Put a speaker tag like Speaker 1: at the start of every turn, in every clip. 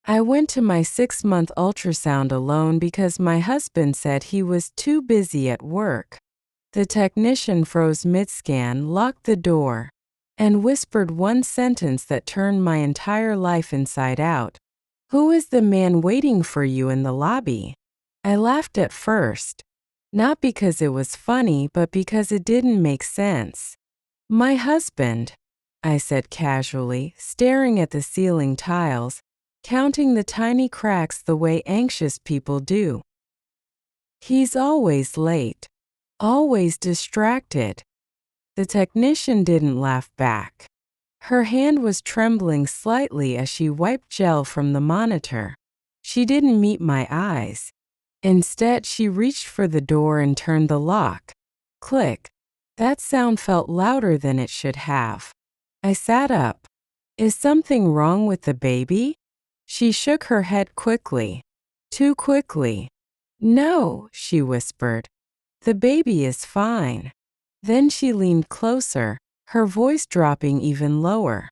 Speaker 1: I went to my 6-month ultrasound alone because my husband said he was too busy at work. The technician froze mid-scan, locked the door, and whispered one sentence that turned my entire life inside out. "Who is the man waiting for you in the lobby?" I laughed at first, not because it was funny, but because it didn't make sense. "My husband," I said casually, staring at the ceiling tiles, counting the tiny cracks the way anxious people do. "He's always late, always distracted." The technician didn't laugh back. Her hand was trembling slightly as she wiped gel from the monitor. She didn't meet my eyes. Instead, she reached for the door and turned the lock. Click. That sound felt louder than it should have. I sat up. "Is something wrong with the baby?" She shook her head quickly. Too quickly. "No," she whispered. "The baby is fine." Then she leaned closer, her voice dropping even lower.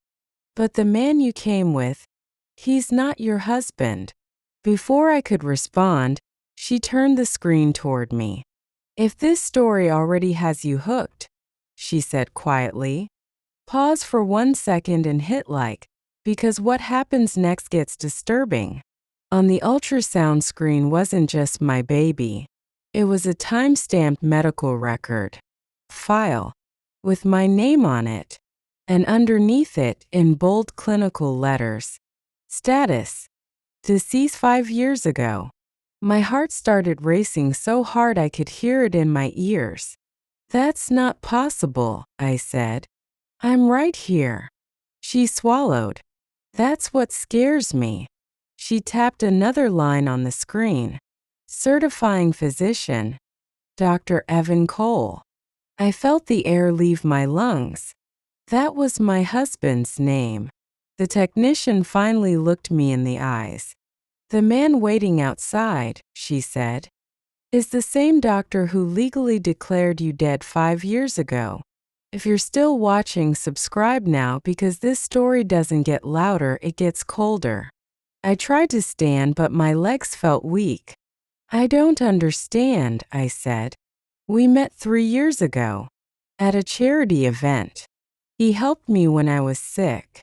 Speaker 1: "But the man you came with, he's not your husband." Before I could respond, she turned the screen toward me. "If this story already has you hooked," she said quietly, "pause for 1 second and hit like, because what happens next gets disturbing." On the ultrasound screen wasn't just my baby. It was a time-stamped medical record file with my name on it, and underneath it, in bold clinical letters, "Status: deceased 5 years ago." My heart started racing so hard I could hear it in my ears. "That's not possible," I said. "I'm right here." She swallowed. "That's what scares me." She tapped another line on the screen. "Certifying physician, Dr. Evan Cole." I felt the air leave my lungs. That was my husband's name. The technician finally looked me in the eyes. "The man waiting outside," she said, "is the same doctor who legally declared you dead 5 years ago. If you're still watching, subscribe now because this story doesn't get louder, it gets colder." I tried to stand, but my legs felt weak. "I don't understand," I said. "We met 3 years ago at a charity event. He helped me when I was sick.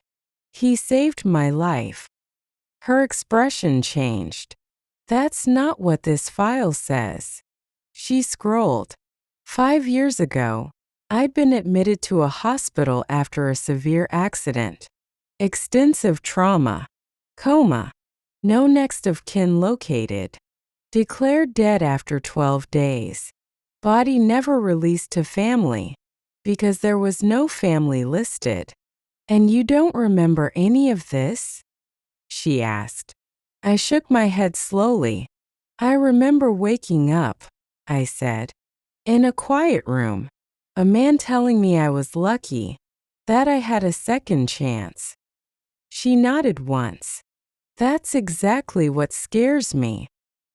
Speaker 1: He saved my life." Her expression changed. "That's not what this file says." She scrolled. "5 years ago, I'd been admitted to a hospital after a severe accident. Extensive trauma. Coma. No next of kin located. Declared dead after 12 days. Body never released to family because there was no family listed." "And you don't remember any of this?" she asked. I shook my head slowly. "I remember waking up," I said, "in a quiet room. A man telling me I was lucky, that I had a second chance." She nodded once. "That's exactly what scares me."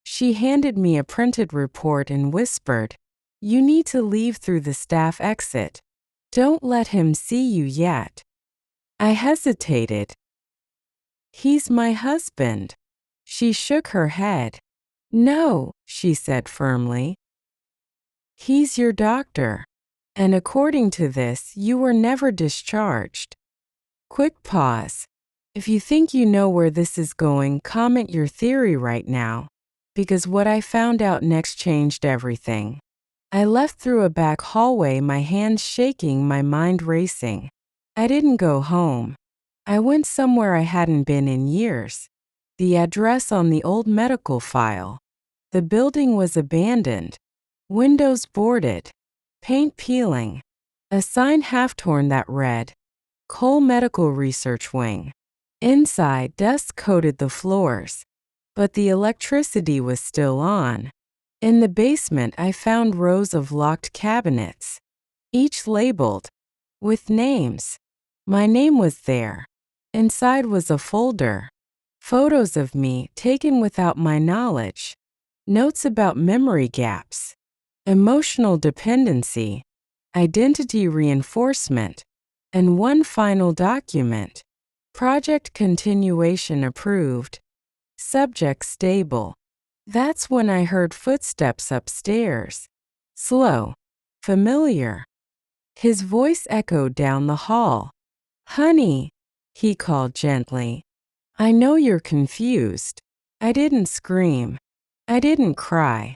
Speaker 1: She handed me a printed report and whispered, "You need to leave through the staff exit. Don't let him see you yet." I hesitated. "He's my husband." She shook her head. "No," she said firmly. "He's your doctor. And according to this, you were never discharged." Quick pause. If you think you know where this is going, comment your theory right now, because what I found out next changed everything. I left through a back hallway, my hands shaking, my mind racing. I didn't go home. I went somewhere I hadn't been in years. The address on the old medical file. The building was abandoned. Windows boarded. Paint peeling. A sign half-torn that read, "Cole Medical Research Wing." Inside, dust coated the floors, but the electricity was still on. In the basement, I found rows of locked cabinets, each labeled with names. My name was there. Inside was a folder. Photos of me taken without my knowledge. Notes about memory gaps, emotional dependency, identity reinforcement, and one final document. Project continuation approved. Subject stable. That's when I heard footsteps upstairs. Slow. Familiar. His voice echoed down the hall. "Honey," he called gently. "I know you're confused." I didn't scream. I didn't cry.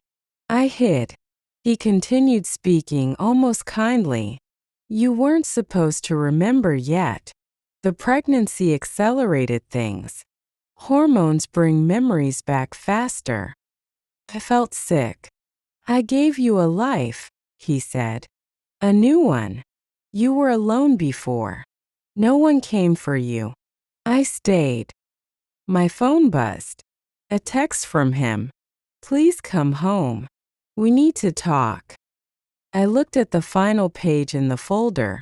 Speaker 1: I hid. He continued speaking almost kindly. "You weren't supposed to remember yet. The pregnancy accelerated things. Hormones bring memories back faster." I felt sick. "I gave you a life," he said. "A new one. You were alone before. No one came for you. I stayed." My phone buzzed. A text from him. "Please come home. We need to talk." I looked at the final page in the folder.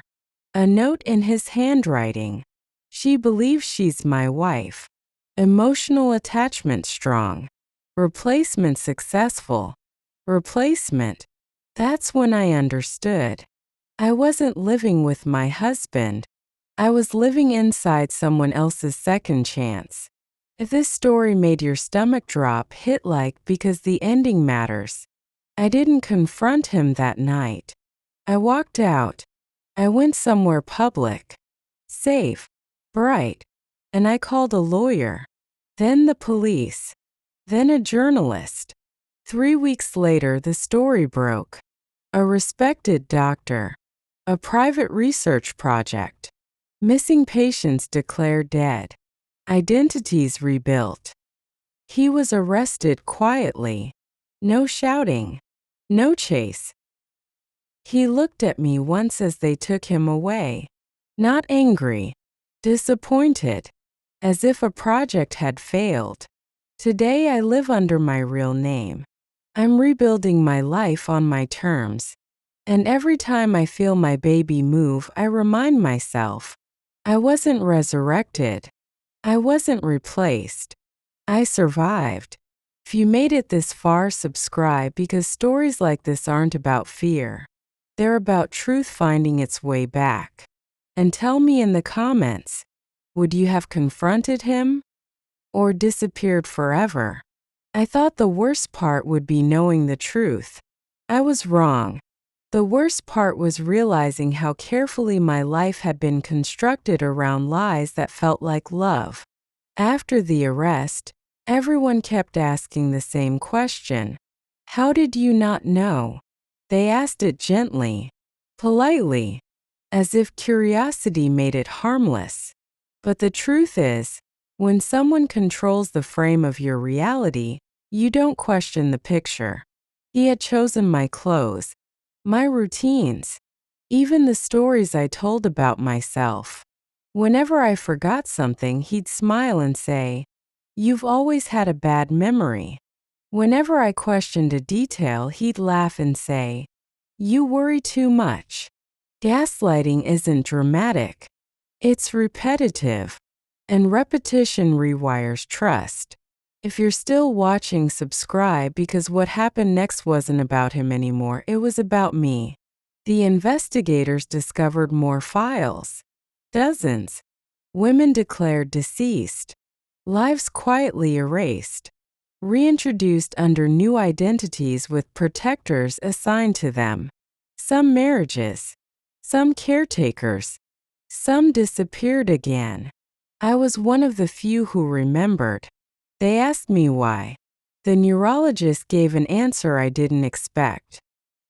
Speaker 1: A note in his handwriting. "She believes she's my wife. Emotional attachment strong. Replacement successful." Replacement. That's when I understood. I wasn't living with my husband. I was living inside someone else's second chance. If this story made your stomach drop, hit like because the ending matters. I didn't confront him that night. I walked out. I went somewhere public, safe, bright, and I called a lawyer, then the police, then a journalist. 3 weeks later, the story broke. A respected doctor. A private research project. Missing patients declared dead. Identities rebuilt. He was arrested quietly. No shouting. No chase. He looked at me once as they took him away. Not angry. Disappointed. As if a project had failed. Today I live under my real name. I'm rebuilding my life on my terms. And every time I feel my baby move, I remind myself, I wasn't resurrected. I wasn't replaced. I survived. If you made it this far, subscribe because stories like this aren't about fear. They're about truth finding its way back. And tell me in the comments, would you have confronted him? Or disappeared forever? I thought the worst part would be knowing the truth. I was wrong. The worst part was realizing how carefully my life had been constructed around lies that felt like love. After the arrest, everyone kept asking the same question. "How did you not know?" They asked it gently, politely, as if curiosity made it harmless. But the truth is, when someone controls the frame of your reality, you don't question the picture. He had chosen my clothes, my routines, even the stories I told about myself. Whenever I forgot something, he'd smile and say, "You've always had a bad memory." Whenever I questioned a detail, he'd laugh and say, "You worry too much." Gaslighting isn't dramatic. It's repetitive. And repetition rewires trust. If you're still watching, subscribe because what happened next wasn't about him anymore, it was about me. The investigators discovered more files. Dozens. Women declared deceased. Lives quietly erased. Reintroduced under new identities with protectors assigned to them. Some marriages. Some caretakers. Some disappeared again. I was one of the few who remembered. They asked me why. The neurologist gave an answer I didn't expect.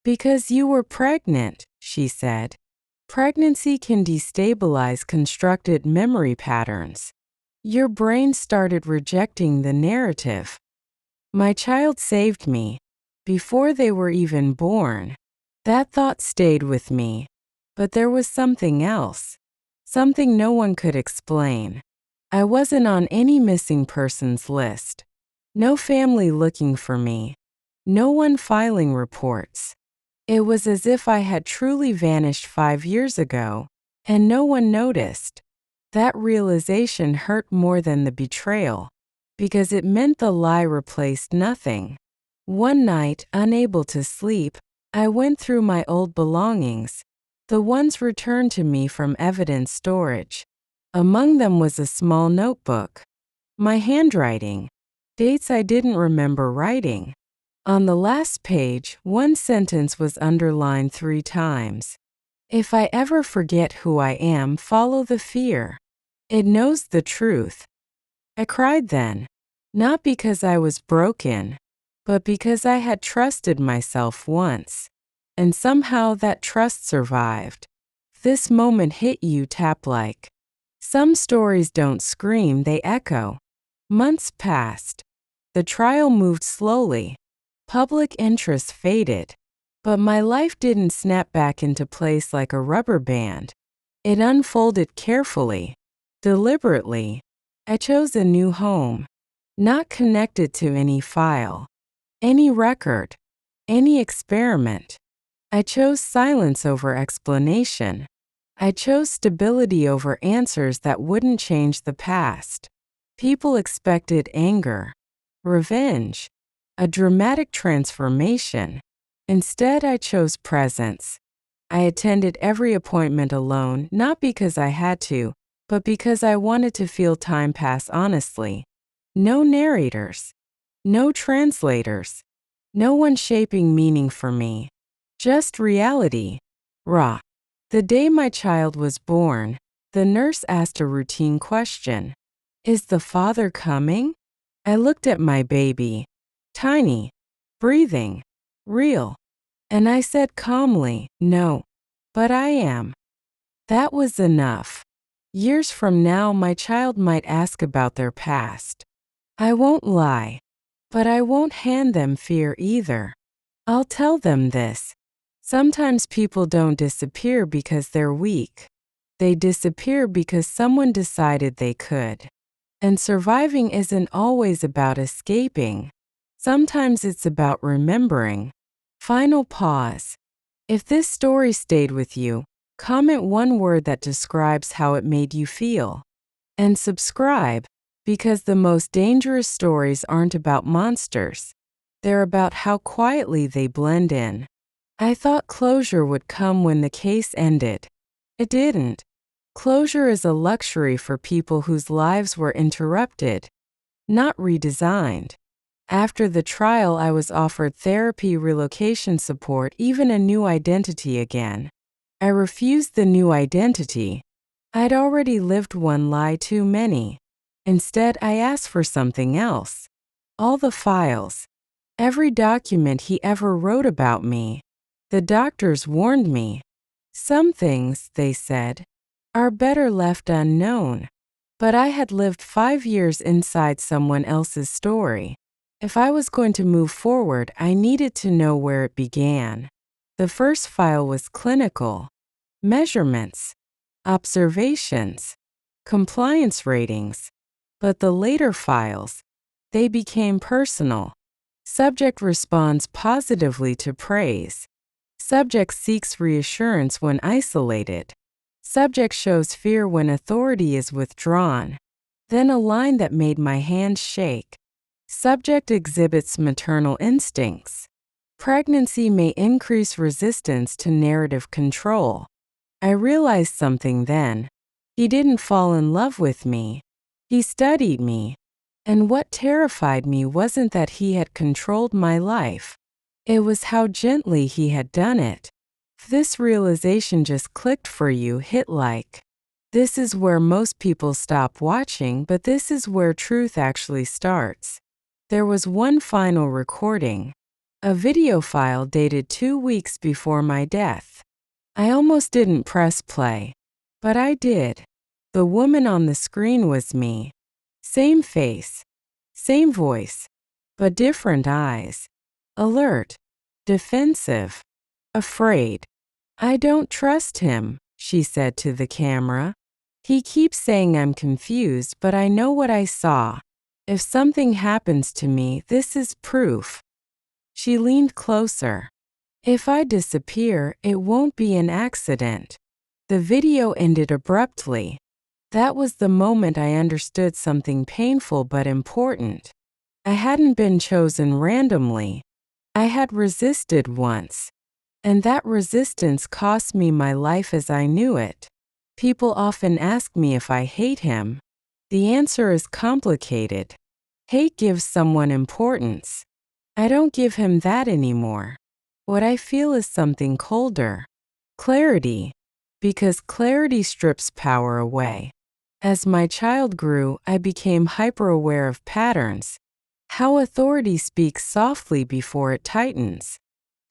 Speaker 1: "Because you were pregnant," she said. Pregnancy can destabilize constructed memory patterns. Your brain started rejecting the narrative. My child saved me. Before they were even born. That thought stayed with me. But there was something else. Something no one could explain. I wasn't on any missing persons list. No family looking for me. No one filing reports. It was as if I had truly vanished 5 years ago, and no one noticed. That realization hurt more than the betrayal, because it meant the lie replaced nothing. One night, unable to sleep, I went through my old belongings, the ones returned to me from evidence storage. Among them was a small notebook. My handwriting. dates I didn't remember writing. On the last page, one sentence was underlined 3 times. If I ever forget who I am, follow the fear. It knows the truth. I cried then, not because I was broken, but because I had trusted myself once, and somehow that trust survived. This moment hit you tap-like. Some stories don't scream, they echo. Months passed. The trial moved slowly. Public interest faded. But my life didn't snap back into place like a rubber band. It unfolded carefully, deliberately. I chose a new home, not connected to any file, any record, any experiment. I chose silence over explanation. I chose stability over answers that wouldn't change the past. People expected anger, revenge, a dramatic transformation. Instead, I chose presence. I attended every appointment alone, not because I had to, but because I wanted to feel time pass honestly. No narrators, no translators, no one shaping meaning for me. Just reality, raw. The day my child was born, the nurse asked a routine question. Is the father coming? I looked at my baby, tiny, breathing, real, and I said calmly, no, but I am. That was enough. Years from now, my child might ask about their past. I won't lie, but I won't hand them fear either. I'll tell them this. Sometimes people don't disappear because they're weak. They disappear because someone decided they could. And surviving isn't always about escaping. Sometimes it's about remembering. Final pause. If this story stayed with you, comment one word that describes how it made you feel. And subscribe, because the most dangerous stories aren't about monsters. They're about how quietly they blend in. I thought closure would come when the case ended. It didn't. Closure is a luxury for people whose lives were interrupted, not redesigned. After the trial, I was offered therapy, relocation support, even a new identity again. I refused the new identity. I'd already lived one lie too many. Instead, I asked for something else. All the files. Every document he ever wrote about me. The doctors warned me. Some things, they said, are better left unknown. But I had lived 5 years inside someone else's story. If I was going to move forward, I needed to know where it began. The first file was clinical. Measurements, observations, compliance ratings. But the later files, they became personal. Subject responds positively to praise. Subject seeks reassurance when isolated. Subject shows fear when authority is withdrawn. Then a line that made my hands shake. Subject exhibits maternal instincts. Pregnancy may increase resistance to narrative control. I realized something then. He didn't fall in love with me. He studied me. And what terrified me wasn't that he had controlled my life. It was how gently he had done it. If this realization just clicked for you, hit like. This is where most people stop watching, but this is where truth actually starts. There was one final recording. A video file dated 2 weeks before my death. I almost didn't press play. But I did. The woman on the screen was me. Same face. Same voice. But different eyes. Alert. Defensive. Afraid. I don't trust him, she said to the camera. He keeps saying I'm confused, but I know what I saw. If something happens to me, this is proof. She leaned closer. If I disappear, it won't be an accident. The video ended abruptly. That was the moment I understood something painful but important. I hadn't been chosen randomly. I had resisted once. And that resistance cost me my life as I knew it. People often ask me if I hate him. The answer is complicated. Hate gives someone importance. I don't give him that anymore. What I feel is something colder. Clarity. Because clarity strips power away. As my child grew, I became hyper-aware of patterns. How authority speaks softly before it tightens.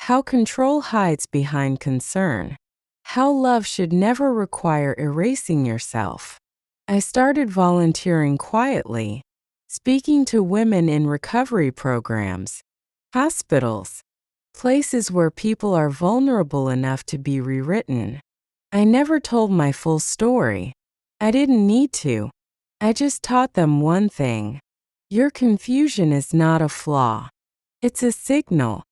Speaker 1: How control hides behind concern. How love should never require erasing yourself. I started volunteering quietly, speaking to women in recovery programs, hospitals, places where people are vulnerable enough to be rewritten. I never told my full story. I didn't need to. I just taught them one thing. Your confusion is not a flaw. It's a signal.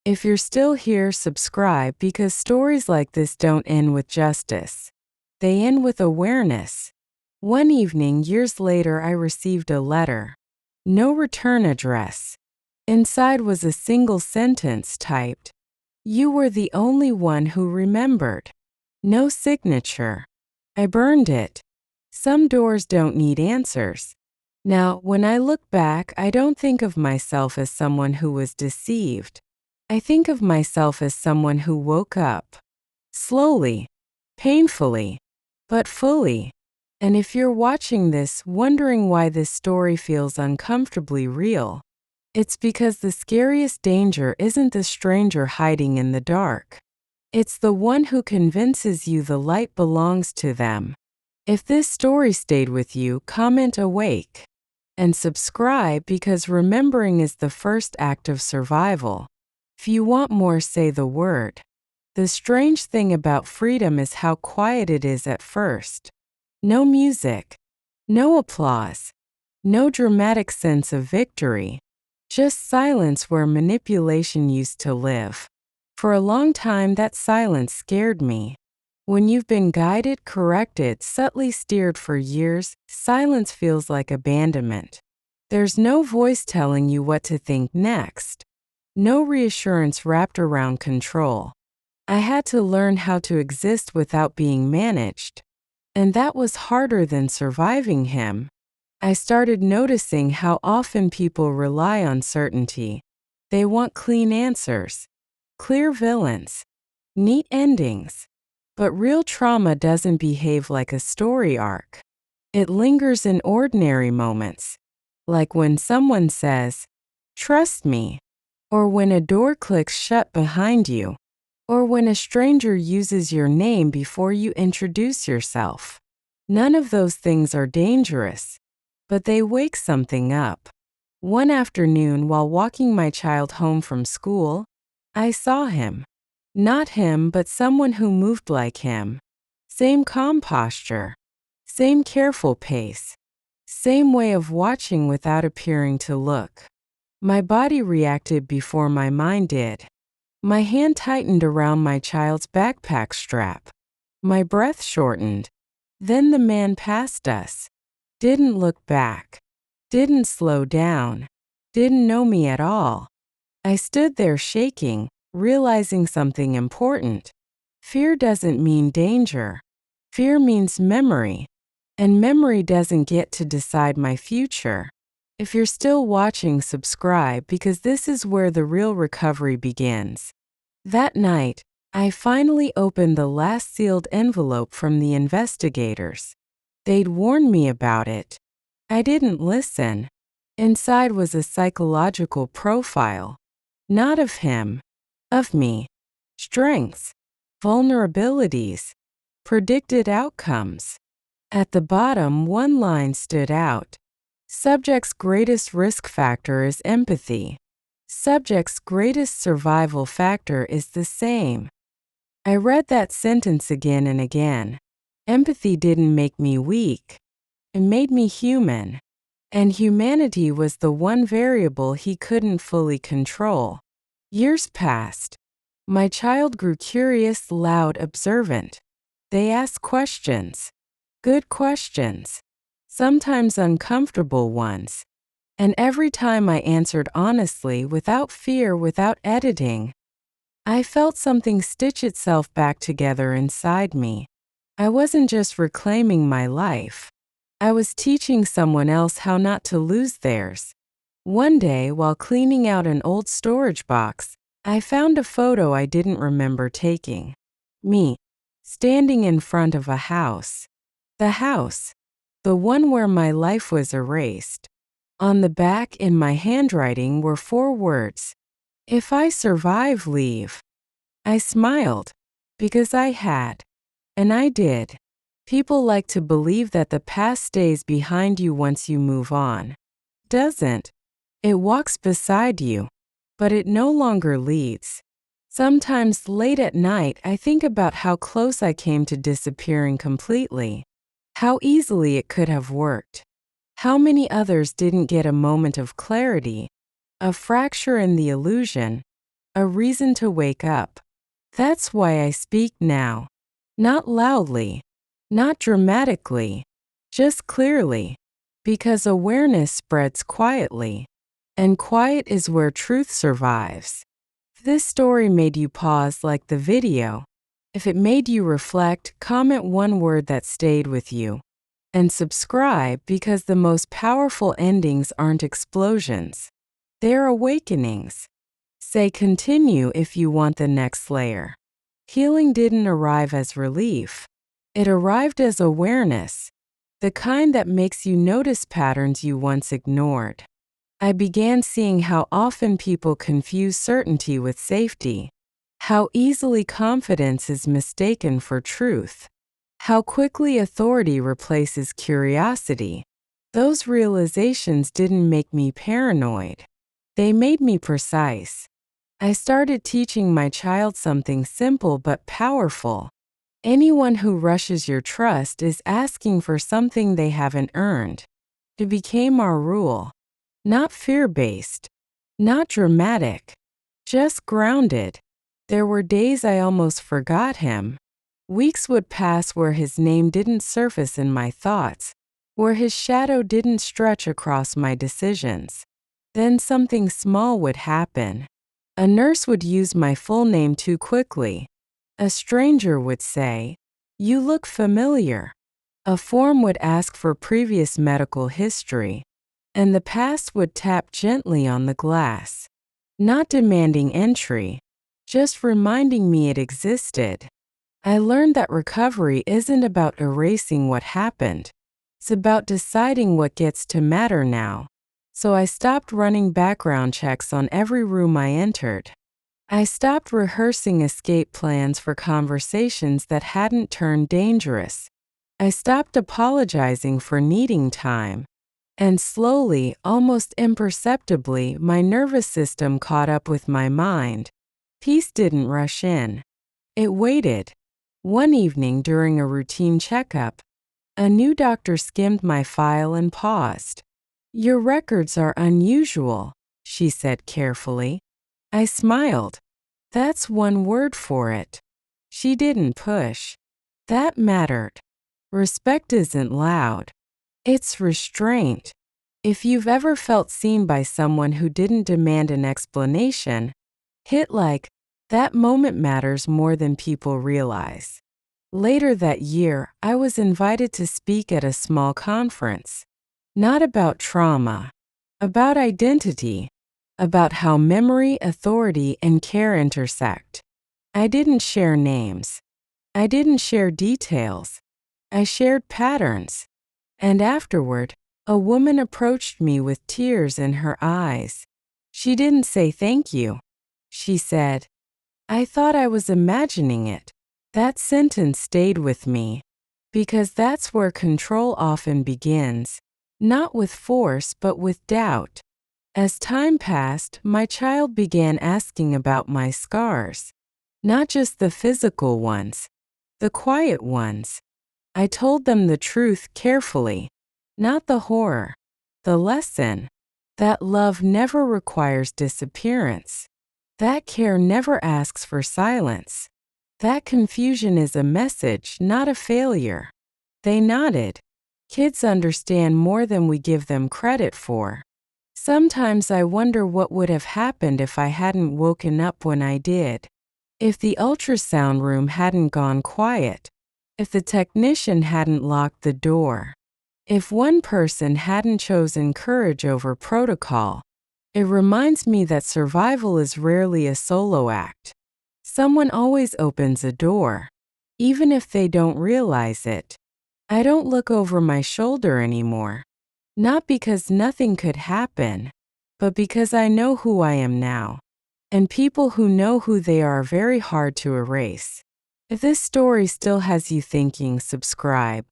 Speaker 1: If you're still here, subscribe because stories like this don't end with justice. They end with awareness. One evening, years later, I received a letter. No return address. Inside was a single sentence typed, "You were the only one who remembered." No signature. I burned it. Some doors don't need answers. Now, when I look back, I don't think of myself as someone who was deceived. I think of myself as someone who woke up. Slowly. Painfully. But fully. And if you're watching this, wondering why this story feels uncomfortably real, it's because the scariest danger isn't the stranger hiding in the dark. It's the one who convinces you the light belongs to them. If this story stayed with you, comment "awake" and subscribe because remembering is the first act of survival. If you want more, say the word. The strange thing about freedom is how quiet it is at first. No music, no applause, no dramatic sense of victory, just silence where manipulation used to live. For a long time, that silence scared me. When you've been guided, corrected, subtly steered for years, silence feels like abandonment. There's no voice telling you what to think next. No reassurance wrapped around control. I had to learn how to exist without being managed. And that was harder than surviving him. I started noticing how often people rely on certainty. They want clean answers, clear villains, neat endings. But real trauma doesn't behave like a story arc. It lingers in ordinary moments, like when someone says, "Trust me," or when a door clicks shut behind you, or when a stranger uses your name before you introduce yourself. None of those things are dangerous, but they wake something up. One afternoon, while walking my child home from school, I saw him. Not him, but someone who moved like him. Same calm posture, same careful pace, same way of watching without appearing to look. My body reacted before my mind did. My hand tightened around my child's backpack strap. My breath shortened. Then the man passed us. Didn't look back. Didn't slow down. Didn't know me at all. I stood there shaking, realizing something important. Fear doesn't mean danger. Fear means memory. And memory doesn't get to decide my future. If you're still watching, subscribe because this is where the real recovery begins. That night, I finally opened the last sealed envelope from the investigators. They'd warned me about it. I didn't listen. Inside was a psychological profile. Not of him. Of me. Strengths. Vulnerabilities. Predicted outcomes. At the bottom, one line stood out. Subject's greatest risk factor is empathy. Subject's greatest survival factor is the same. I read that sentence again and again. Empathy didn't make me weak. It made me human. And humanity was the one variable he couldn't fully control. Years passed. My child grew curious, loud, observant. They asked questions. Good questions. Sometimes uncomfortable ones. And every time I answered honestly, without fear, without editing, I felt something stitch itself back together inside me. I wasn't just reclaiming my life. I was teaching someone else how not to lose theirs. One day, while cleaning out an old storage box, I found a photo I didn't remember taking. Me, standing in front of a house. The house. The one where my life was erased. On the back in my handwriting were 4 words. If I survive, leave. I smiled. Because I had. And I did. People like to believe that the past stays behind you once you move on. Doesn't. It walks beside you. But it no longer leads. Sometimes late at night I think about how close I came to disappearing completely. How easily it could have worked. How many others didn't get a moment of clarity, a fracture in the illusion, a reason to wake up. That's why I speak now. Not loudly, not dramatically, just clearly. Because awareness spreads quietly. And quiet is where truth survives. If this story made you pause like the video, if it made you reflect, comment one word that stayed with you. And subscribe, because the most powerful endings aren't explosions. They're awakenings. Say continue if you want the next layer. Healing didn't arrive as relief. It arrived as awareness, the kind that makes you notice patterns you once ignored. I began seeing how often people confuse certainty with safety, how easily confidence is mistaken for truth, how quickly authority replaces curiosity. Those realizations didn't make me paranoid. They made me precise. I started teaching my child something simple but powerful. Anyone who rushes your trust is asking for something they haven't earned. It became our rule. Not fear-based, not dramatic, just grounded. There were days I almost forgot him. Weeks would pass where his name didn't surface in my thoughts, where his shadow didn't stretch across my decisions. Then something small would happen. A nurse would use my full name too quickly. A stranger would say, "You look familiar." A form would ask for previous medical history. And the past would tap gently on the glass, not demanding entry, just reminding me it existed. I learned that recovery isn't about erasing what happened. It's about deciding what gets to matter now. So I stopped running background checks on every room I entered. I stopped rehearsing escape plans for conversations that hadn't turned dangerous. I stopped apologizing for needing time. And slowly, almost imperceptibly, my nervous system caught up with my mind. Peace didn't rush in. It waited. One evening during a routine checkup, a new doctor skimmed my file and paused. "Your records are unusual," she said carefully. I smiled. That's one word for it. She didn't push. That mattered. Respect isn't loud. It's restraint. If you've ever felt seen by someone who didn't demand an explanation, hit like, that moment matters more than people realize. Later that year, I was invited to speak at a small conference. Not about trauma, about identity, about how memory, authority, and care intersect. I didn't share names. I didn't share details. I shared patterns. And afterward, a woman approached me with tears in her eyes. She didn't say thank you. She said, "I thought I was imagining it." That sentence stayed with me, because that's where control often begins, not with force but with doubt. As time passed, my child began asking about my scars, not just the physical ones, the quiet ones. I told them the truth carefully, not the horror, the lesson, that love never requires disappearance, that care never asks for silence, that confusion is a message, not a failure. They nodded. Kids understand more than we give them credit for. Sometimes I wonder what would have happened if I hadn't woken up when I did, if the ultrasound room hadn't gone quiet, if the technician hadn't locked the door, if one person hadn't chosen courage over protocol. It reminds me that survival is rarely a solo act. Someone always opens a door, even if they don't realize it. I don't look over my shoulder anymore. Not because nothing could happen, but because I know who I am now. And people who know who they are very hard to erase. If this story still has you thinking, subscribe.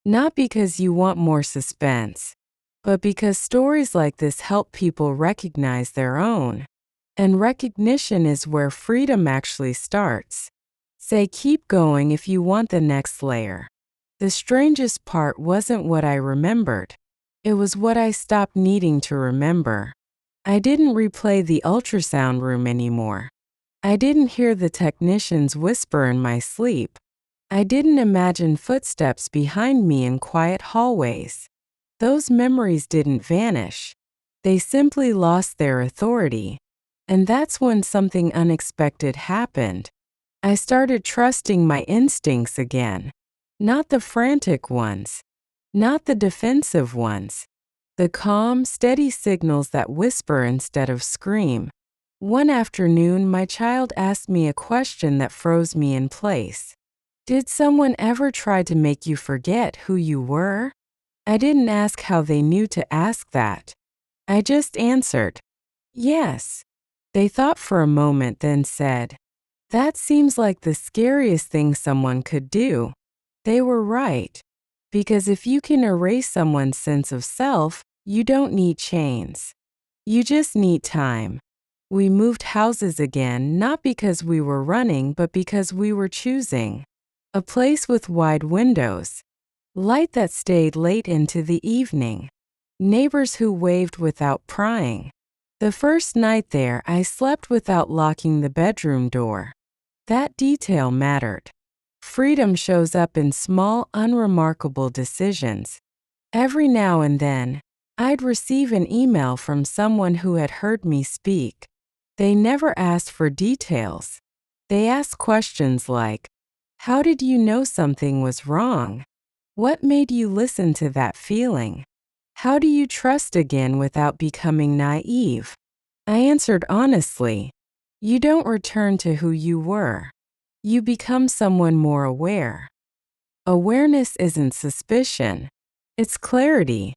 Speaker 1: Not because you want more suspense, but because stories like this help people recognize their own. And recognition is where freedom actually starts. Say keep going if you want the next layer. The strangest part wasn't what I remembered. It was what I stopped needing to remember. I didn't replay the ultrasound room anymore. I didn't hear the technicians whisper in my sleep. I didn't imagine footsteps behind me in quiet hallways. Those memories didn't vanish. They simply lost their authority. And that's when something unexpected happened. I started trusting my instincts again. Not the frantic ones. Not the defensive ones. The calm, steady signals that whisper instead of scream. One afternoon, my child asked me a question that froze me in place. Did someone ever try to make you forget who you were? I didn't ask how they knew to ask that. I just answered, yes. They thought for a moment, then said, that seems like the scariest thing someone could do. They were right. Because if you can erase someone's sense of self, you don't need chains. You just need time. We moved houses again, not because we were running, but because we were choosing. A place with wide windows. Light that stayed late into the evening. Neighbors who waved without prying. The first night there, I slept without locking the bedroom door. That detail mattered. Freedom shows up in small, unremarkable decisions. Every now and then, I'd receive an email from someone who had heard me speak. They never asked for details. They asked questions like, how did you know something was wrong? What made you listen to that feeling? How do you trust again without becoming naive? I answered honestly, you don't return to who you were. You become someone more aware. Awareness isn't suspicion. It's clarity.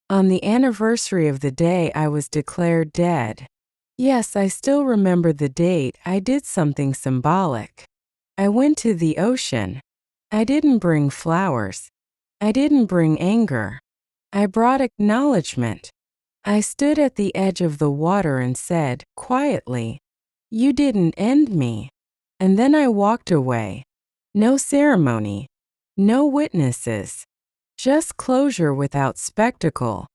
Speaker 1: On the anniversary of the day I was declared dead. Yes, I still remember the date. I did something symbolic. I went to the ocean. I didn't bring flowers. I didn't bring anger. I brought acknowledgement. I stood at the edge of the water and said, quietly, you didn't end me. And then I walked away. No ceremony. No witnesses. Just closure without spectacle.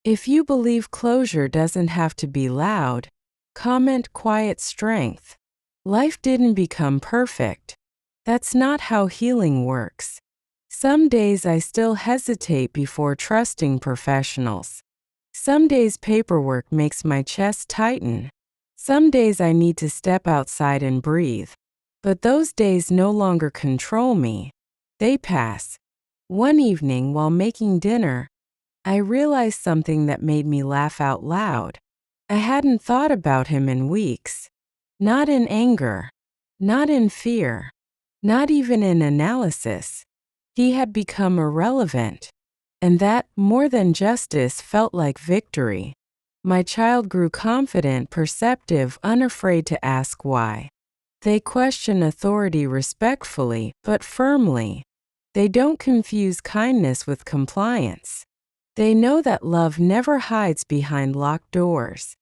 Speaker 1: If you believe closure doesn't have to be loud, comment quiet strength. Life didn't become perfect. That's not how healing works. Some days I still hesitate before trusting professionals. Some days paperwork makes my chest tighten. Some days I need to step outside and breathe. But those days no longer control me. They pass. One evening while making dinner, I realized something that made me laugh out loud. I hadn't thought about him in weeks. Not in anger. Not in fear. Not even in analysis. He had become irrelevant. And that, more than justice, felt like victory. My child grew confident, perceptive, unafraid to ask why. They question authority respectfully, but firmly. They don't confuse kindness with compliance. They know that love never hides behind locked doors.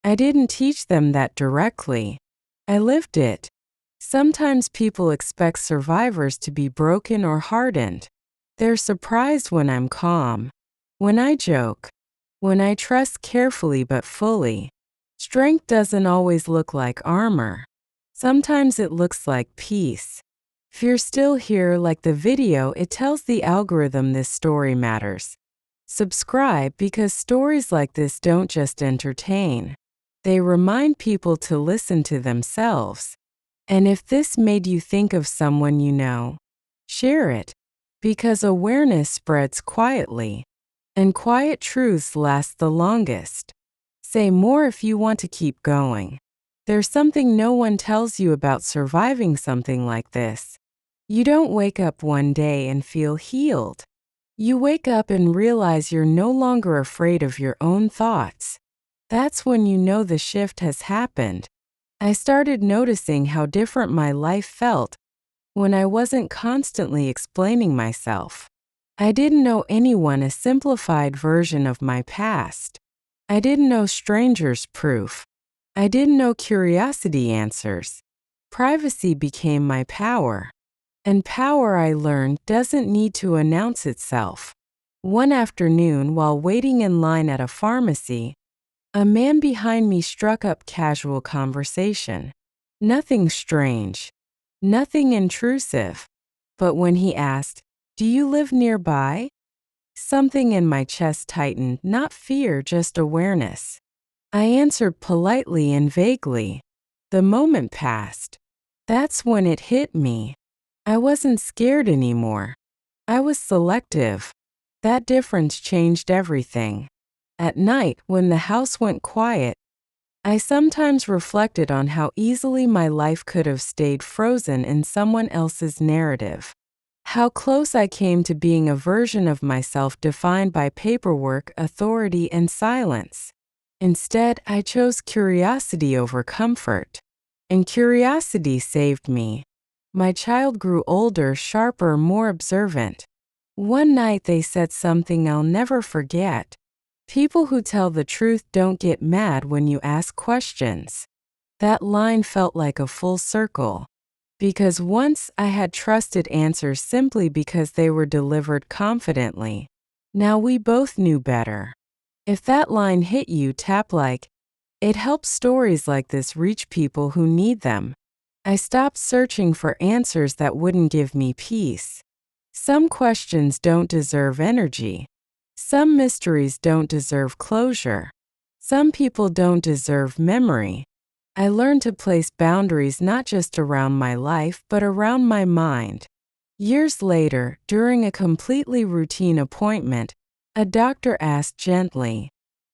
Speaker 1: I didn't teach them that directly. I lived it. Sometimes people expect survivors to be broken or hardened. They're surprised when I'm calm, when I joke, when I trust carefully but fully. Strength doesn't always look like armor. Sometimes it looks like peace. If you're still here, like the video, it tells the algorithm this story matters. Subscribe because stories like this don't just entertain. They remind people to listen to themselves. And if this made you think of someone you know, share it. Because awareness spreads quietly. And quiet truths last the longest. Say more if you want to keep going. There's something no one tells you about surviving something like this. You don't wake up one day and feel healed. You wake up and realize you're no longer afraid of your own thoughts. That's when you know the shift has happened. I started noticing how different my life felt when I wasn't constantly explaining myself. I didn't know anyone a simplified version of my past. I didn't know strangers' proof. I didn't know curiosity answers. Privacy became my power. And power, I learned, doesn't need to announce itself. One afternoon, while waiting in line at a pharmacy, a man behind me struck up casual conversation. Nothing strange, nothing intrusive. But when he asked, "Do you live nearby?" something in my chest tightened, not fear, just awareness. I answered politely and vaguely. The moment passed. That's when it hit me. I wasn't scared anymore. I was selective. That difference changed everything. At night, when the house went quiet, I sometimes reflected on how easily my life could have stayed frozen in someone else's narrative. How close I came to being a version of myself defined by paperwork, authority, and silence. Instead, I chose curiosity over comfort. And curiosity saved me. My child grew older, sharper, more observant. One night they said something I'll never forget. People who tell the truth don't get mad when you ask questions. That line felt like a full circle. Because once I had trusted answers simply because they were delivered confidently. Now we both knew better. If that line hit you, tap like. It helps stories like this reach people who need them. I stopped searching for answers that wouldn't give me peace. Some questions don't deserve energy. Some mysteries don't deserve closure. Some people don't deserve memory. I learned to place boundaries not just around my life but around my mind. Years later, during a completely routine appointment, a doctor asked gently,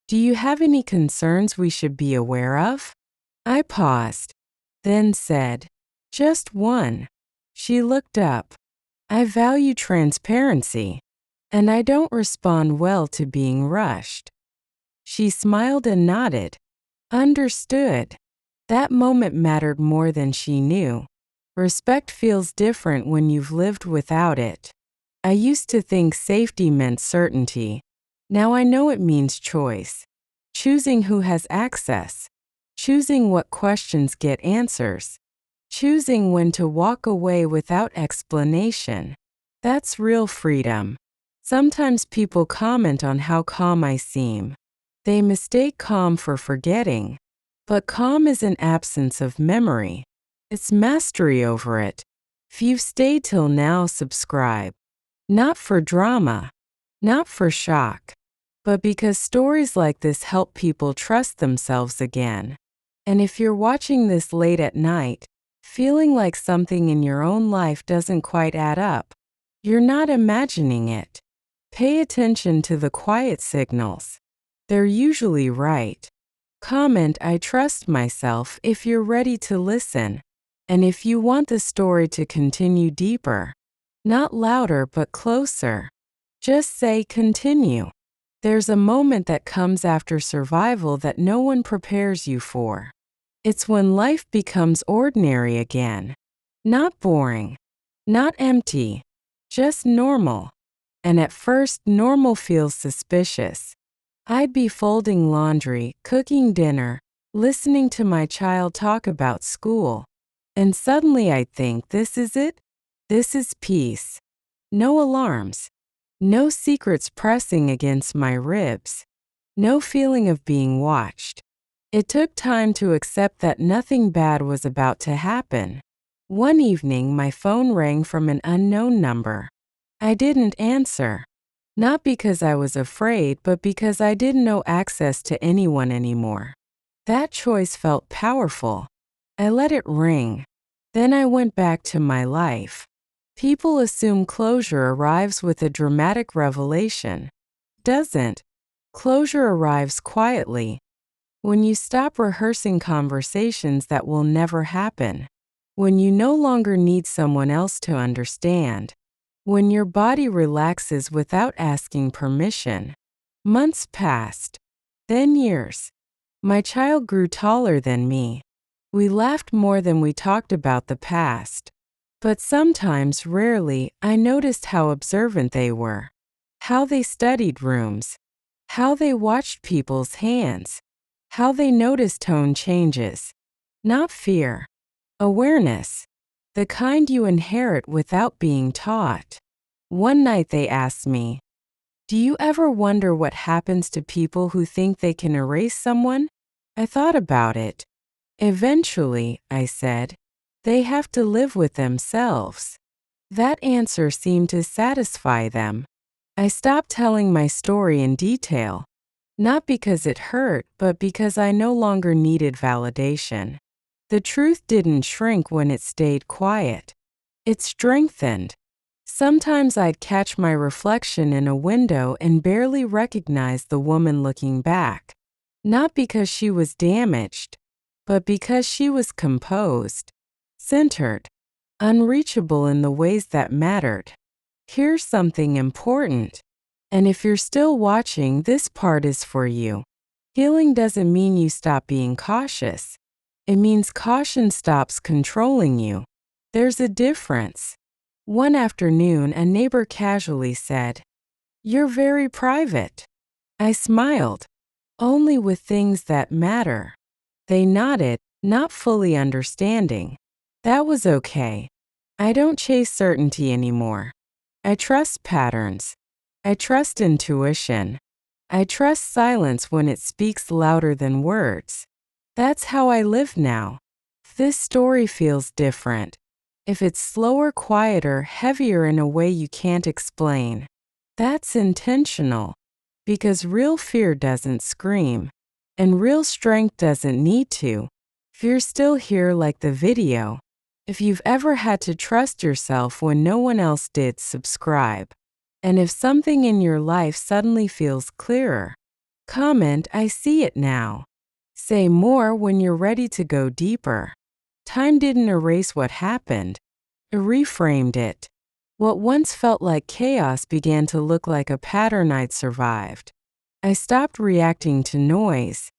Speaker 1: "Do you have any concerns we should be aware of?" I paused, then said, "Just one." She looked up. I value transparency, and I don't respond well to being rushed. She smiled and nodded. Understood. That moment mattered more than she knew. Respect feels different when you've lived without it. I used to think safety meant certainty. Now I know it means choice. Choosing who has access. Choosing what questions get answers. Choosing when to walk away without explanation. That's real freedom. Sometimes people comment on how calm I seem. They mistake calm for forgetting. But calm is an absence of memory. It's mastery over it. If you've stayed till now, subscribe. Not for drama, not for shock, but because stories like this help people trust themselves again. And if you're watching this late at night, feeling like something in your own life doesn't quite add up, you're not imagining it. Pay attention to the quiet signals. They're usually right. Comment, "I trust myself," if you're ready to listen. And if you want the story to continue deeper, not louder but closer, just say continue. There's a moment that comes after survival that no one prepares you for. It's when life becomes ordinary again. Not boring, not empty, just normal. And at first, normal feels suspicious. I'd be folding laundry, cooking dinner, listening to my child talk about school. And suddenly I'd think, this is it? This is peace. No alarms. No secrets pressing against my ribs. No feeling of being watched. It took time to accept that nothing bad was about to happen. One evening, my phone rang from an unknown number. I didn't answer. Not because I was afraid, but because I didn't know access to anyone anymore. That choice felt powerful. I let it ring. Then I went back to my life. People assume closure arrives with a dramatic revelation. Doesn't. Closure arrives quietly. When you stop rehearsing conversations that will never happen. When you no longer need someone else to understand. When your body relaxes without asking permission. Months passed. Then years. My child grew taller than me. We laughed more than we talked about the past. But sometimes, rarely, I noticed how observant they were. How they studied rooms. How they watched people's hands. How they noticed tone changes. Not fear. Awareness. The kind you inherit without being taught. One night they asked me, "Do you ever wonder what happens to people who think they can erase someone?" I thought about it. Eventually, I said, they have to live with themselves. That answer seemed to satisfy them. I stopped telling my story in detail. Not because it hurt, but because I no longer needed validation. The truth didn't shrink when it stayed quiet. It strengthened. Sometimes I'd catch my reflection in a window and barely recognize the woman looking back. Not because she was damaged, but because she was composed, centered, unreachable in the ways that mattered. Here's something important. And if you're still watching, this part is for you. Healing doesn't mean you stop being cautious. It means caution stops controlling you. There's a difference. One afternoon, a neighbor casually said, "You're very private." I smiled. "Only with things that matter." They nodded, not fully understanding. That was okay. I don't chase certainty anymore. I trust patterns. I trust intuition. I trust silence when it speaks louder than words. That's how I live now. If this story feels different, if it's slower, quieter, heavier in a way you can't explain, that's intentional. Because real fear doesn't scream, and real strength doesn't need to. If you're still here like the video, if you've ever had to trust yourself when no one else did, subscribe. And if something in your life suddenly feels clearer, comment, "I see it now." Say more when you're ready to go deeper. Time didn't erase what happened. It reframed it. What once felt like chaos began to look like a pattern I'd survived. I stopped reacting to noise,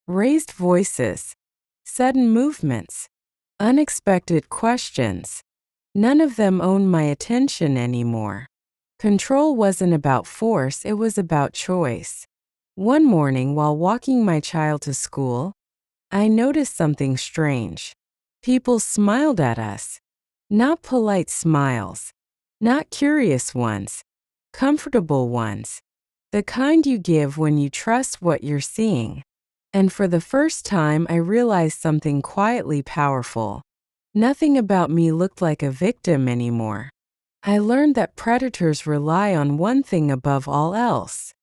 Speaker 1: raised voices, sudden movements, unexpected questions. None of them owned my attention anymore. Control wasn't about force, it was about choice. One morning, while walking my child to school, I noticed something strange. People smiled at us. Not polite smiles. Not curious ones. Comfortable ones. The kind you give when you trust what you're seeing. And for the first time, I realized something quietly powerful. Nothing about me looked like a victim anymore. I learned that predators rely on one thing above all else: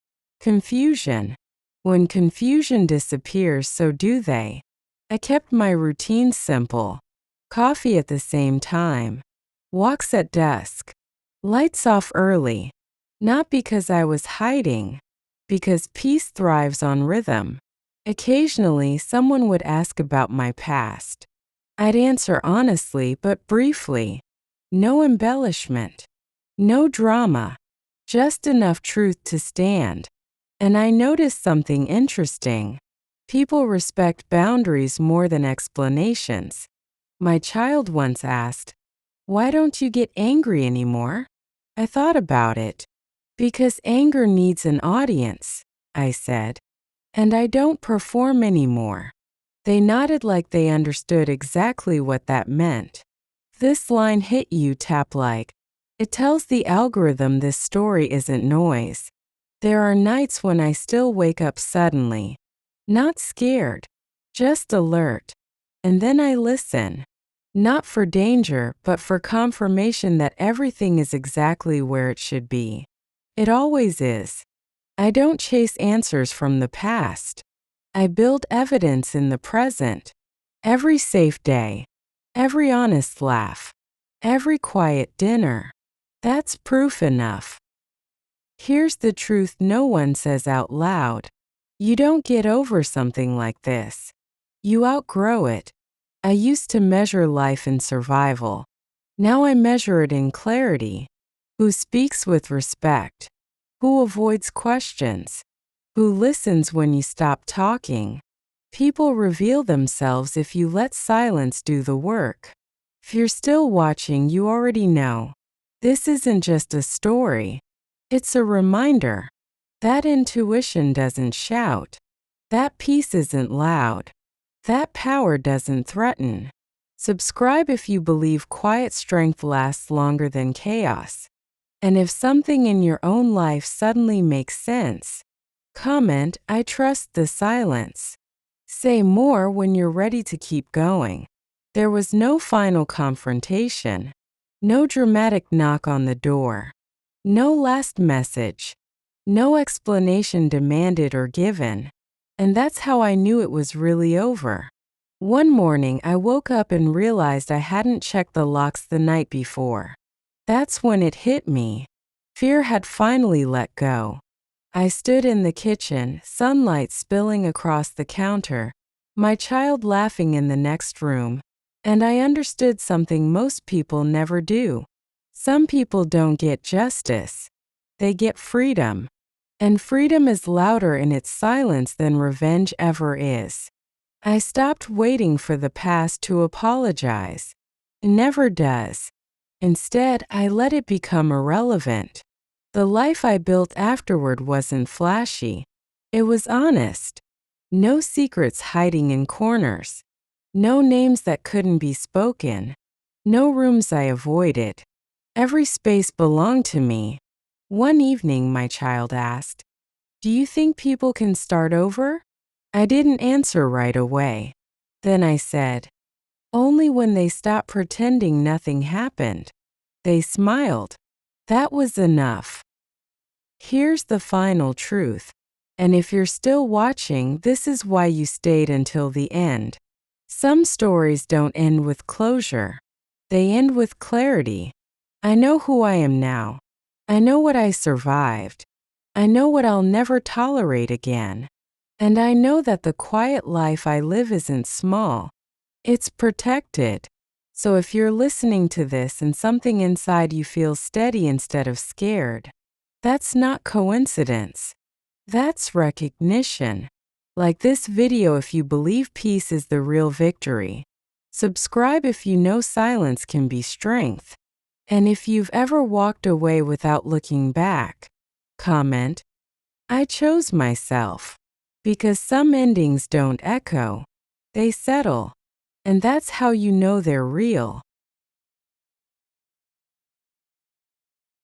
Speaker 1: confusion. When confusion disappears, so do they. I kept my routine simple. Coffee at the same time. Walks at dusk. Lights off early. Not because I was hiding, because peace thrives on rhythm. Occasionally, someone would ask about my past. I'd answer honestly but briefly. No embellishment. No drama. Just enough truth to stand. And I noticed something interesting. People respect boundaries more than explanations. My child once asked, "Why don't you get angry anymore?" I thought about it. "Because anger needs an audience," I said. "And I don't perform anymore." They nodded like they understood exactly what that meant. This line hit you, tap like. It tells the algorithm this story isn't noise. There are nights when I still wake up suddenly. Not scared, just alert. And then I listen. Not for danger, but for confirmation that everything is exactly where it should be. It always is. I don't chase answers from the past. I build evidence in the present. Every safe day. Every honest laugh. Every quiet dinner. That's proof enough. Here's the truth no one says out loud. You don't get over something like this. You outgrow it. I used to measure life in survival. Now I measure it in clarity. Who speaks with respect? Who avoids questions? Who listens when you stop talking? People reveal themselves if you let silence do the work. If you're still watching, you already know. This isn't just a story. It's a reminder. That intuition doesn't shout. That peace isn't loud. That power doesn't threaten. Subscribe if you believe quiet strength lasts longer than chaos. And if something in your own life suddenly makes sense, comment, "I trust the silence." Say more when you're ready to keep going. There was no final confrontation, no dramatic knock on the door, no last message, no explanation demanded or given. And that's how I knew it was really over. One morning, I woke up and realized I hadn't checked the locks the night before. That's when it hit me. Fear had finally let go. I stood in the kitchen, sunlight spilling across the counter, my child laughing in the next room, and I understood something most people never do. Some people don't get justice. They get freedom. And freedom is louder in its silence than revenge ever is. I stopped waiting for the past to apologize. It never does. Instead, I let it become irrelevant. The life I built afterward wasn't flashy. It was honest. No secrets hiding in corners. No names that couldn't be spoken. No rooms I avoided. Every space belonged to me. One evening, my child asked, "Do you think people can start over?" I didn't answer right away. Then I said, "Only when they stop pretending nothing happened." They smiled. That was enough. Here's the final truth. And if you're still watching, this is why you stayed until the end. Some stories don't end with closure. They end with clarity. I know who I am now. I know what I survived. I know what I'll never tolerate again. And I know that the quiet life I live isn't small. It's protected. So if you're listening to this and something inside you feels steady instead of scared, that's not coincidence. That's recognition. Like this video if you believe peace is the real victory. Subscribe if you know silence can be strength. And if you've ever walked away without looking back, comment, "I chose myself." Because some endings don't echo, they settle. And that's how you know they're real.